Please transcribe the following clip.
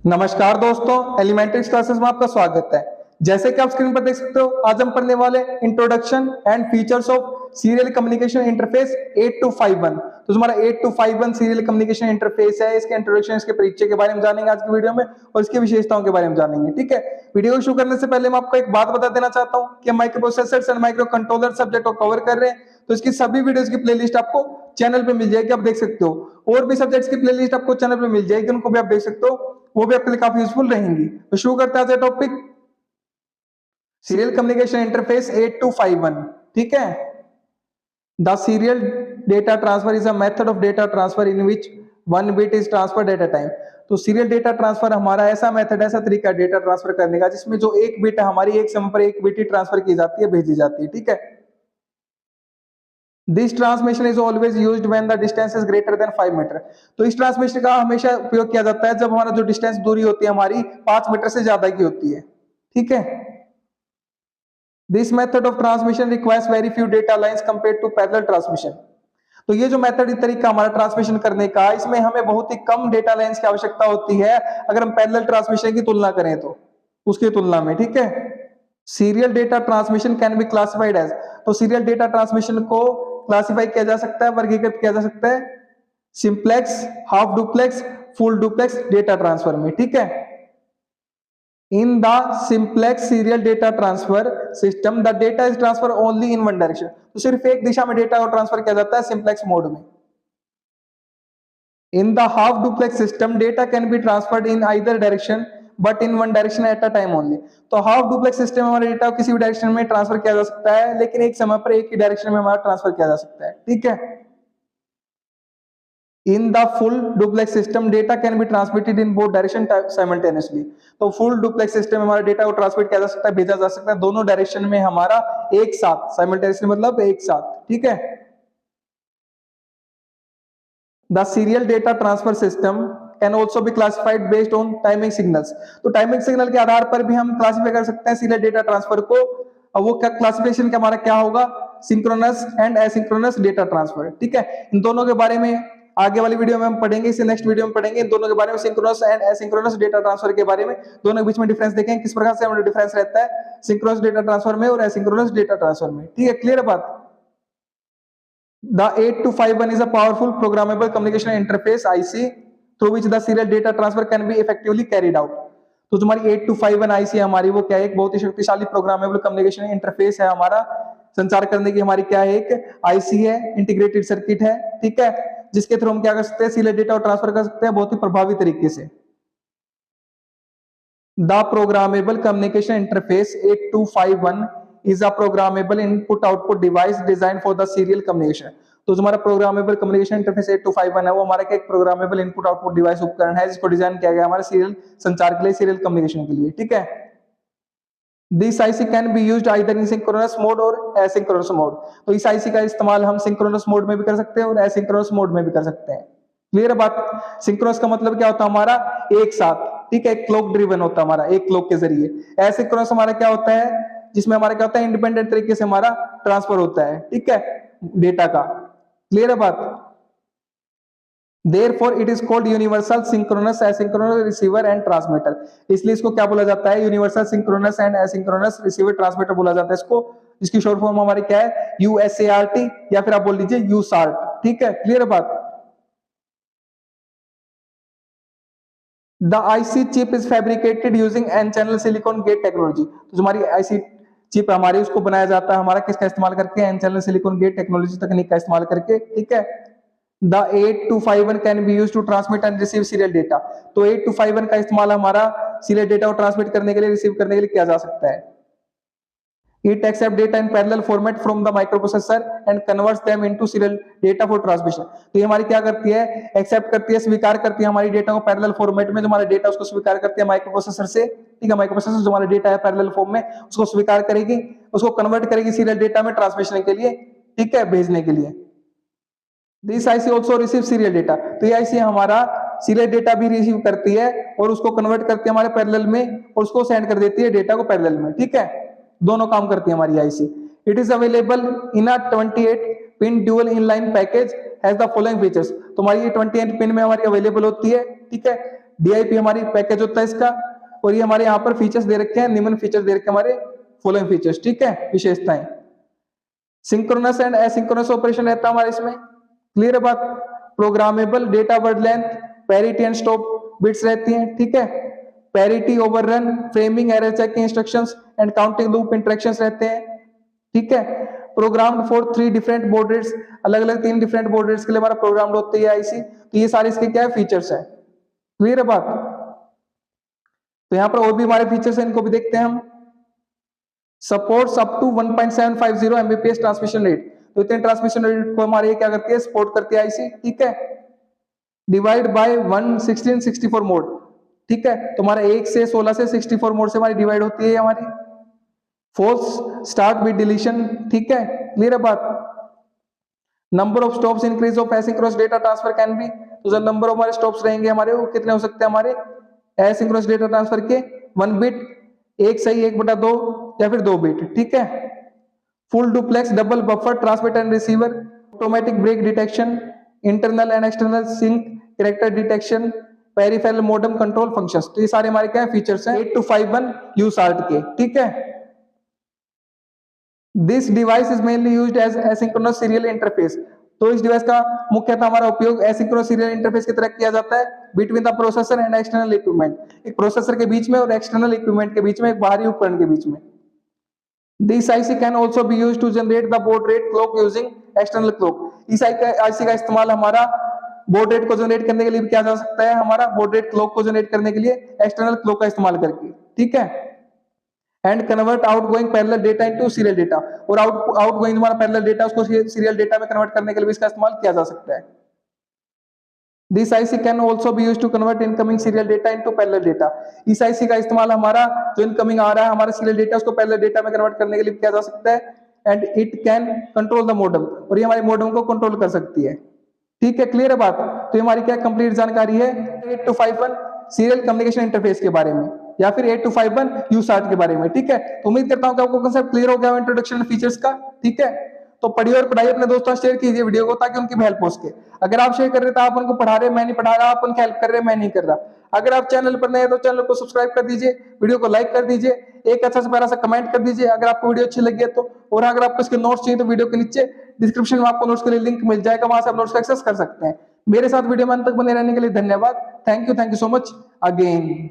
नमस्कार दोस्तों, elementary classes में आपका स्वागत है। जैसे कि आप स्क्रीन पर देख सकते हो, आज हम पढ़ने वाले introduction and features of serial communication interface 8251। तो तुम्हारा 8251 सीरियल कम्युनिकेशन इंटरफेस है, इसके इंट्रोडक्शन, इसके परिचय के बारे में जानेंगे आज की वीडियो में और इसकी विशेषताओं के बारे में जानेंगे। ठीक है, वीडियो को शुरू करने से पहले मैं आपको एक बात बता देना चाहता हूँ कि micro processors and micro controller subject को कवर कर रहे हैं, तो इसकी सभी वीडियोस की प्लेलिस्ट आपको चैनल पे मिल जाएगी, आप देख सकते हो। और भी सब्जेक्ट्स की प्लेलिस्ट आपको चैनल पे मिल जाएगी, उनको भी आप देख सकते हो, वो भी आपके लिए काफी यूजफुल रहेंगी। तो शुरू करते हैं आज का टॉपिक, सीरियल कम्युनिकेशन इंटरफेस 8251। ठीक है, the serial data transfer is a method of data transfer in which one bit is transferred at a time. तो सीरियल डेटा ट्रांसफर हमारा ऐसा मेथड, ऐसा तरीका डेटा ट्रांसफर करने का जिसमें जो एक बिट है हमारी, एक समय पर एक बिट ही ट्रांसफर की जाती है, भेजी जाती है। ठीक है, this transmission is always used when the distance is greater than 5 metre. तो इस ट्रांसमिशन का हमेशा उपयोग किया जाता है जब हमारा जो डिस्टेंस, दूरी होती है हमारी 5 मीटर से ज्यादा की होती है। ठीक है, this method of transmission requires very few data lines compared to parallel transmission. तो ये जो मेथड, तरीका हमारा ट्रांसमिशन करने का, इसमें हमें बहुत ही कम डेटा लाइंस की आवश्यकता होती है अगर हम पैरेलल ट्रांसमिशन की तुलना करें तो उसकी तुलना में। ठीक है, serial data transmission can be classified as, तो सीरियल डेटा ट्रांसमिशन को क्लासिफाई किया जा सकता है, वर्गीकृत किया जा सकता है simplex, half duplex, full duplex data transfer में। ठीक है, in the simplex serial data transfer system the data is transfer only in one direction. तो सिर्फ एक दिशा में डेटा को ट्रांसफर किया जाता है सिंप्लेक्स मोड में। In the half duplex system data can be transferred in either direction but in one direction at a time only. तो हाफ डुप्लेक्स सिस्टम में हमारा डेटा किसी भी डायरेक्शन में ट्रांसफर किया जा सकता है, लेकिन एक समय पर एक ही डायरेक्शन में हमारा ट्रांसफर किया जा सकता है। ठीक है, in the full duplex system data can be transmitted in both direction simultaneously. तो फुल डुप्लेक्स सिस्टम में हमारा डेटा को ट्रांसमिट किया जा सकता है, भेजा जा सकता है दोनों डायरेक्शन में हमारा एक साथ, साइमल्टेनियसली मतलब एक साथ। ठीक है, the serial data transfer system can also be classified based on timing signals. तो टाइमिंग सिग्नल के आधार पर भी हम क्लासिफाई कर सकते हैं सीरियल डेटा ट्रांसफर को। अब वो क्या क्लासिफिकेशन का हमारा क्या होगा, synchronous and asynchronous data transfer. ठीक है, इन दोनों के बारे में आगे वाली वीडियो में हम पढ़ेंगे, इसे नेक्स्ट वीडियो में पढ़ेंगे इन दोनों के बारे में, synchronous and asynchronous data transfer के बारे में, दोनों के बीच में डिफरेंस देखेंगे, किस प्रकार से हमारा डिफरेंस रहता है सिंक्रोनस डेटा ट्रांसफर में और एसिंक्रोनस डेटा ट्रांसफर में। ठीक है, क्लियर बात। The 8251 is a powerful programmable communication interface IC through which the serial data transfer can be effectively carried out। तो तुम्हारी 8251 IC हमारी वो क्या है, एक बहुत ही शक्तिशाली प्रोग्रामेबल कम्युनिकेशन इंटरफेस है हमारा, संचार करने की हमारी क्या है, एक आईसी है, इंटीग्रेटेड सर्किट है। ठीक है, जिसके थ्रू हम क्या कर सकते हैं, सीरियल डेटा ट्रांसफर कर सकते हैं बहुत ही प्रभावी तरीके से। The programmable communication interface 8251 is a programmable input-output device designed for the serial communication। तो जो हमारा प्रोग्रामेबल कम्युनिकेशन इंटरफेस 8251 है, वो हमारा क्या एक प्रोग्रामेबल इनपुट आउटपुट डिवाइस उपकरण है जिसको डिजाइन किया गया हमारे सीरियल संचार के लिए, सीरियल कम्युनिकेशन के लिए। ठीक है, this IC can be used either in synchronous mode और एसिंक्रोनस मोड। तो इस आईसी का इस्तेमाल हम सिंक्रोनस मोड में भी कर सकते हैं और एसिंक्रोनस मोड में भी कर सकते हैं। क्लियर बात। सिंक्रोनस का मतलब क्या होता है हमारा, एक साथ। ठीक है, क्लॉक ड्रिवन होता है हमारा, एक क्लॉक के जरिए। एसिंक्रोनस हमारा क्या होता है, जिसमें हमारा क्या होता है, इंडिपेंडेंट तरीके से हमारा ट्रांसफर होता है। ठीक है, डेटा का। क्लियर है बात। Therefore it is called universal synchronous asynchronous receiver and transmitter। इसलिए इसको क्या बोला जाता है, universal synchronous and asynchronous receiver transmitter बोला जाता है इसको। इसकी शॉर्ट फॉर्म हमारी क्या है, यूएसएआरटी, या फिर आप बोल लीजिए यूसार्ट। ठीक है, क्लियर बात। The IC chip is fabricated using N-channel silicon gate technology। तो जो हमारी IC चिप हमारी, उसको बनाया जाता है हमारा किसका इस्तेमाल करके, N-channel silicon gate टेक्नोलॉजी तकनीक का इस्तेमाल करके। ठीक है, The 8251 can be used to transmit and receive serial data। तो 8251 का इस्तेमाल हमारा सीरियल डेटा को ट्रांसमिट करने के लिए, रिसीव करने के लिए किया जा सकता है। It accepts data in parallel format from the microprocessor and converts them into serial data for transmission। तो ये हमारी क्या करती है, एक्सेप्ट करती है, स्वीकार करती है हमारी डेटा को पैरेलल फॉर्मेट में, जो हमारा डेटा उसको स्वीकार करती है माइक्रोप्रोसेसर से। ठीक है, माइक्रोप्रोसेसर जो हमारा डेटा है पैरेलल फॉर्म में, उसको स्वीकार करेगी, उसको कन्वर्ट करेगी सीरियल डेटा में ट्रांसमिशन के लिए। ठीक है, भेजने के लिए। This IC also receive serial data. तो ये आईसी हमारा सीरियल डेटा भी रिसीव करती है और उसको कन्वर्ट करती है हमारे पैरेलल में, और उसको सेंड कर देती है डेटा को पैरेलल में। ठीक है, दोनों काम करती है हमारी IC. It is available in a 28 pin dual inline package has the following features. तो हमारी ये 28 पिन में हमारी अवेलेबल होती है। ठीक है, DIP हमारी पैकेज होता है इसका, और ये हमारे यहाँ पर फीचर्स दे रखे हैं, निम्न फीचर्स दे रखे हैं हमारे फॉलोइंग फीचर्स, ठीक है, विशेषताएं। सिंक्रोनस एंड एसिंक्रोनस ऑपरेशन रहता है हमारे इसमें, क्लियर है बात। Programmable data word length, parity and stop bits रहती हैं, ठीक है। Parity, overrun, framing, error checking instructions and counting loop instructions रहते हैं, ठीक है। Programmed for 3 different baud rates, अलग अलग 3 डिफरेंट बॉड रेट्स के लिए हमारा प्रोग्राम्ड होते हैं आईसी। तो ये सारे इसके क्या है, फीचर्स है, क्लियर है बात। तो यहाँ पर और भी हमारे फीचर्स हैं, इनको भी देखते हैं हम। Supports up to 1.750 Mbps transmission rate, तो इतने ट्रांसमिशन रेट को हमारे क्या करती है, सपोर्ट करती है आईसी, ठीक है। डिवाइड बाय 11664 मोड, ठीक है, तो हमारा 1 से 16 से 64 मोड से हमारी डिवाइड होती है हमारी। फोर्स स्टार्ट विद डिलीशन, ठीक है, क्लियर है बात। Number of stops increase of asynchronous data transfer can be, तो जो नंबर ऑफ हमारे स्टॉप्स रहेंगे हमारे, वो कितने हो सकते हैं हमारे एसिंक्रोनस डेटा ट्रांसफर के, 1 बिट, 1 सही 1/2 या फिर 2 बिट, ठीक है। Full duplex double buffer transmitter and receiver, automatic break detection, internal and external sync character detection, peripheral modem control functions, तो ये सारे हमारे क्या फीचर्स हैं 8251 यूसार्ट के, ठीक है। This device is mainly used as asynchronous serial interface, तो इस डिवाइस का मुख्यतः हमारा उपयोग एसिंक्रोनस सीरियल इंटरफेस की तरह किया जाता है between the processor and external equipment, एक प्रोसेसर के बीच में और एक्सटर्नल इक्विपमेंट के बीच में, एक बाहरी उपकरण के बीच में। This IC can also be used to generate the baud rate clock using external clock, इस आईसी का इस्तेमाल हमारा बॉड रेट को जनरेट करने के लिए भी किया जा सकता है, हमारा बॉड रेट क्लॉक को जनरेट करने के लिए एक्सटर्नल क्लॉक का इस्तेमाल करके, ठीक है। And convert outgoing parallel data into serial data, और आउटगोइंग हमारा पैरेलल डेटा उसको सीरियल डेटा में कन्वर्ट करने के लिए भी इसका इस्तेमाल किया जा सकता है। This IC can also be used to convert incoming serial data into parallel data, इस आईसी का इस्तेमाल हमारा जो इनकमिंग आ रहा है हमारा सीरियल डेटा, उसको पैरेलल डेटा में कन्वर्ट करने के लिए किया जा सकता है। And it can control the modem, और ये हमारे मॉडेम को कंट्रोल कर सकती है, ठीक है, क्लियर है बात। तो ये हमारी क्या कंप्लीट जानकारी है 8251 सीरियल कम्युनिकेशन इंटरफेस के बारे में, या फिर 8251 यूसार्ट के बारे में, ठीक है। तो उम्मीद करता हूं कि आपको कांसेप्ट क्लियर हो गया इंट्रोडक्शन फीचर्स का, ठीक है। तो पढ़िए और पढ़ाइए, अपने दोस्तों से शेयर कीजिए वीडियो को, ताकि उनकी भी हेल्प हो सके। अगर आप शेयर कर रहे तो आप उनको पढ़ा रहे, मैं नहीं पढ़ा रहा, आप उनकी हेल्प कर रहे, मैं नहीं कर रहा। अगर आप चैनल पर नए हैं तो चैनल को सब्सक्राइब कर दीजिए, वीडियो को लाइक कर दीजिए, एक अच्छा सा प्यारा सा कमेंट कर दीजिए अगर आपको वीडियो अच्छी लगी है तो। और अगर आपको इसके नोट्स चाहिए तो वीडियो के नीचे डिस्क्रिप्शन में आपको नोट्स के लिए लिंक मिल जाएगा, वहां से आप नोट्स का एक्सेस कर सकते हैं। मेरे साथ वीडियो में अंत तक बने रहने के लिए धन्यवाद। Thank you so much again.